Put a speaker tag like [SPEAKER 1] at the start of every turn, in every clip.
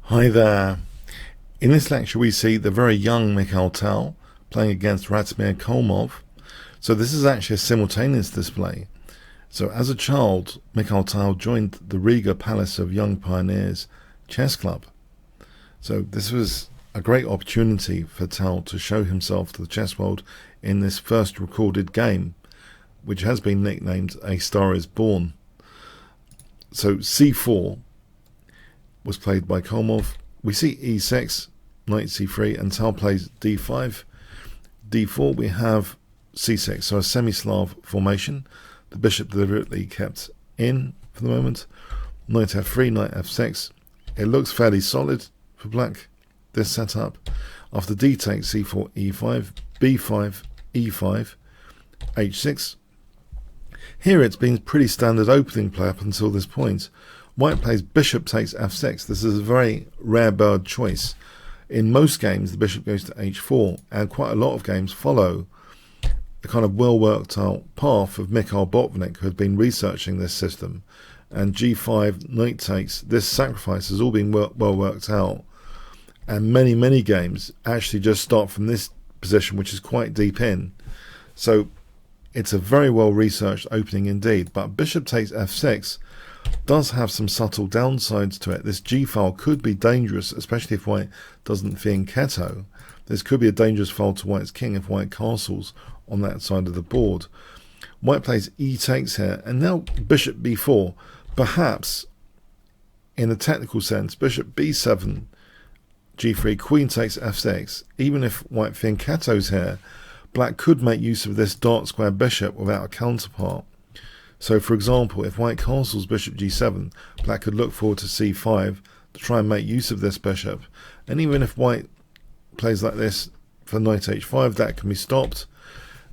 [SPEAKER 1] Hi there. In this lecture we see the very young Mikhail Tal playing against Ratmir Kholmov. So this is actually a simultaneous display. So as a child, Mikhail Tal joined the Riga Palace of Young Pioneers Chess Club. So this was a great opportunity for Tal to show himself to the chess world in this first recorded game, which has been nicknamed A Star is Born. So c4 was played by Kholmov. We see e6, knight c3, and Tal plays d5. d4, we have c6, so a semi-Slav formation. The bishop deliberately kept in for the moment. Knight f3, knight f6. It looks fairly solid for black, this setup. After d takes c4, e5, b5, e5, h6. Here it's been pretty standard opening play up until this point. White plays bishop takes f6. This is a very rare bird choice. In most games, the bishop goes to h4, and quite a lot of games follow the kind of well-worked out path of Mikhail Botvinnik, who had been researching this system. And g5, knight takes, this sacrifice has all been well worked out. And many games actually just start from this position, which is quite deep in. So it's a very well-researched opening indeed. But bishop takes f6 does have some subtle downsides to it. This g-file could be dangerous, especially if white doesn't fianchetto. This could be a dangerous file to white's king if white castles on that side of the board. White plays e takes here, and now bishop b4. Perhaps, in a technical sense, bishop b7, g3, queen takes f6. Even if white fianchettos here, black could make use of this dark square bishop without a counterpart. So, for example, if white castles bishop g7, black could look forward to c5 to try and make use of this bishop. And even if white plays like this for knight h5, that can be stopped.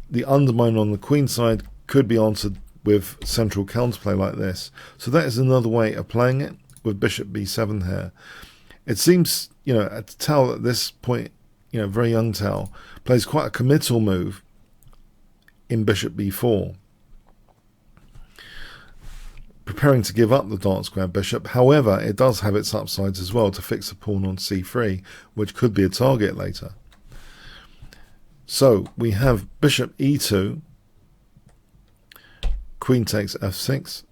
[SPEAKER 1] The undermine on the queen side could be answered with central counterplay like this. So that is another way of playing it with bishop b7 here. It seems, Tal at this point, very young Tal, plays quite a committal move in bishop b4. Preparing to give up the dark square bishop. However, it does have its upsides as well to fix a pawn on c3, which could be a target later. So we have bishop e2, queen takes f6,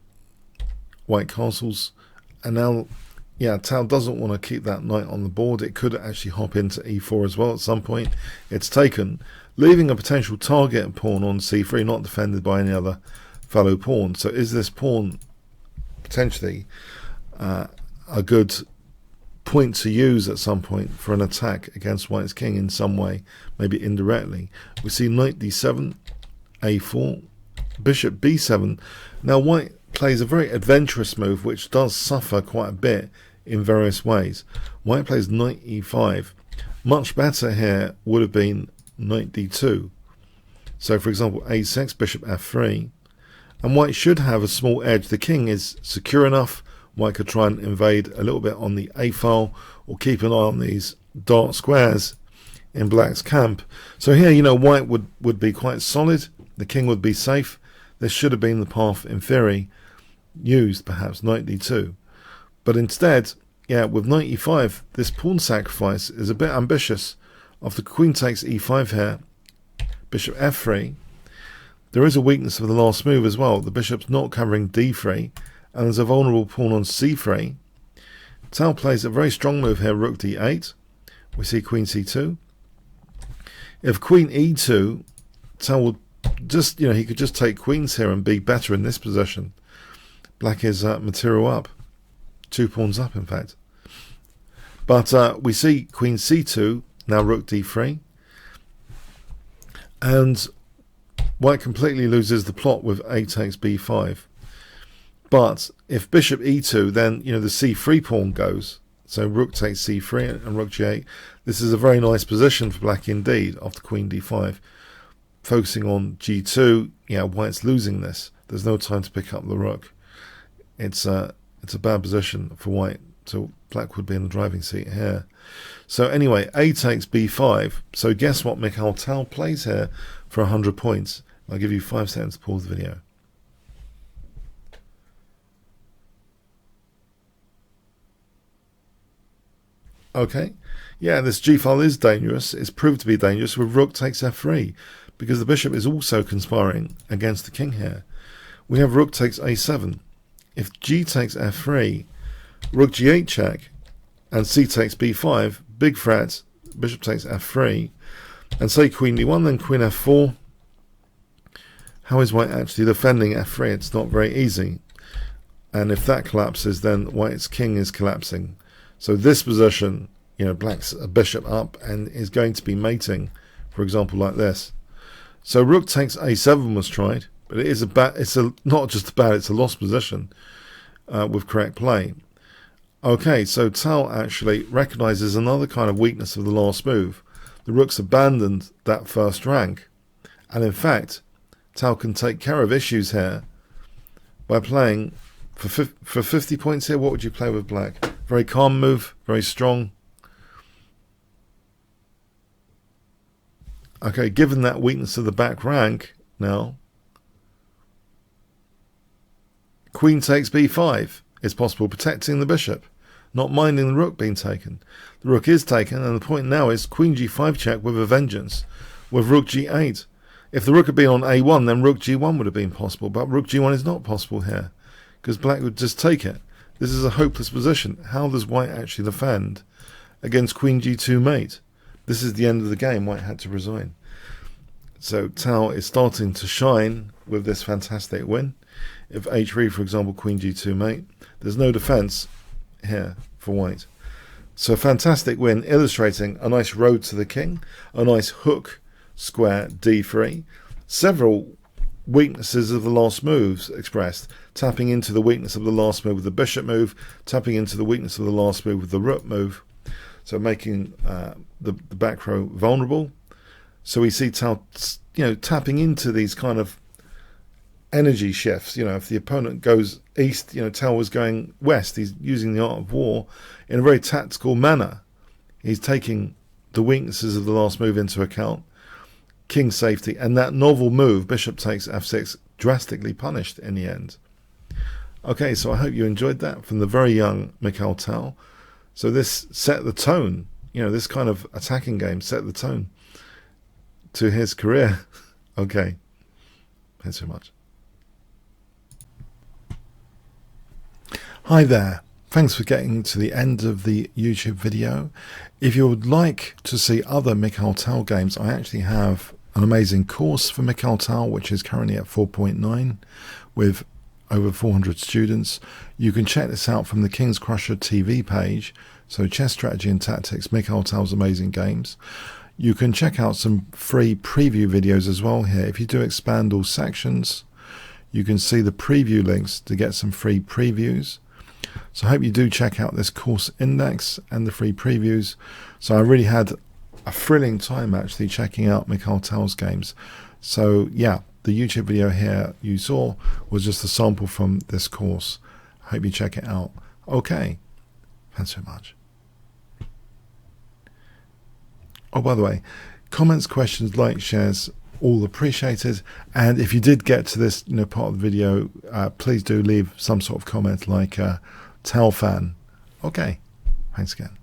[SPEAKER 1] white castles, and now, Tal doesn't want to keep that knight on the board. It could actually hop into e4 as well at some point. It's taken, leaving a potential target pawn on c3, not defended by any other fellow pawn. So is this pawn potentially a good point to use at some point for an attack against white's king in some way, maybe indirectly? We see knight d7, a4, bishop b7. Now white plays a very adventurous move which does suffer quite a bit in various ways. White plays knight e5. Much better here would have been knight d2. So for example, a6, bishop f3. And white should have a small edge. The king is secure enough. White could try and invade a little bit on the a file or keep an eye on these dark squares in black's camp. So here, white would be quite solid. The king would be safe. This should have been the path in theory used, perhaps knight d2. But instead, with knight e5, this pawn sacrifice is a bit ambitious. After queen takes e5 here, bishop f3. There is a weakness of the last move as well. The bishop's not covering d3, and there's a vulnerable pawn on c3. Tal plays a very strong move here, rook d8. We see queen c2. If queen e2, Tal would just, he could just take queens here and be better in this position. Black is material up. 2 pawns up, in fact. But we see queen c2, now rook d3. And white completely loses the plot with a takes b5. But if bishop e2, then the c3 pawn goes. So rook takes c3 and rook g8. This is a very nice position for black indeed after queen d5. Focusing on g2, white's losing this. There's no time to pick up the rook. It's a bad position for white. So black would be in the driving seat here. So anyway, a takes b5. So guess what Mikhail Tal plays here for 100 points. I'll give you 5 seconds to pause the video. Okay, yeah, this g-file is dangerous. It's proved to be dangerous with rook takes f3, because the bishop is also conspiring against the king here. We have rook takes a7. If g takes f3, rook g8 check, and c takes b5, big threat, bishop takes f3, and say queen d1, then queen f4. How is white actually defending f3? It's not very easy. And if that collapses, then white's king is collapsing. So this position, you know, black's a bishop up and is going to be mating, for example, like this. So rook takes a7 was tried, but it is not just a bad, it's a lost position with correct play. Okay, so Tal actually recognizes another kind of weakness of the last move. The rook's abandoned that first rank, and in fact, Tal can take care of issues here by playing for 50 points here. What would you play with black? Very calm move, very strong. Okay, given that weakness of the back rank, now queen takes b5 is possible, protecting the bishop, not minding the rook being taken. The rook is taken, and the point now is queen g5 check with a vengeance, with rook g8. If the rook had been on a1, then rook g1 would have been possible, but rook g1 is not possible here, because black would just take it. This is a hopeless position. How does white actually defend against queen g2 mate? This is the end of the game. White had to resign. So Tal is starting to shine with this fantastic win. If h3, for example, queen g2 mate, there's no defense here for white. So fantastic win, illustrating a nice road to the king, a nice hook square d3, several weaknesses of the last moves expressed, tapping into the weakness of the last move with the bishop move, tapping into the weakness of the last move with the rook move, so making the back row vulnerable. So we see Tal, you know, tapping into these kind of energy shifts. You know, if the opponent goes east, you know, Tal was going west. He's using the art of war in a very tactical manner. He's taking the weaknesses of the last move into account, king safety, and that novel move, bishop takes f6, drastically punished in the end. Okay, so I hope you enjoyed that from the very young Mikhail Tal. So this set the tone, you know, this kind of attacking game set the tone to his career. Okay, thanks so much. Hi there. Thanks for getting to the end of the YouTube video. If you would like to see other Mikhail Tal games, I actually have an amazing course for Mikhail Tal, which is currently at 4.9 with over 400 students. You can check this out from the Kingscrusher TV page. So Chess Strategy and Tactics, Mikhail Tal's amazing games. You can check out some free preview videos as well here. If you do expand all sections, you can see the preview links to get some free previews. So I hope you do check out this course index and the free previews. So I really had a thrilling time actually checking out Mikhail Tal's games. So yeah, the YouTube video here you saw was just a sample from this course. I hope you check it out. Okay, thanks so much. Oh, by the way, comments, questions, likes, shares, all appreciated. And if you did get to this, you know, part of the video, please do leave some sort of comment like Tal fan. Okay, thanks again.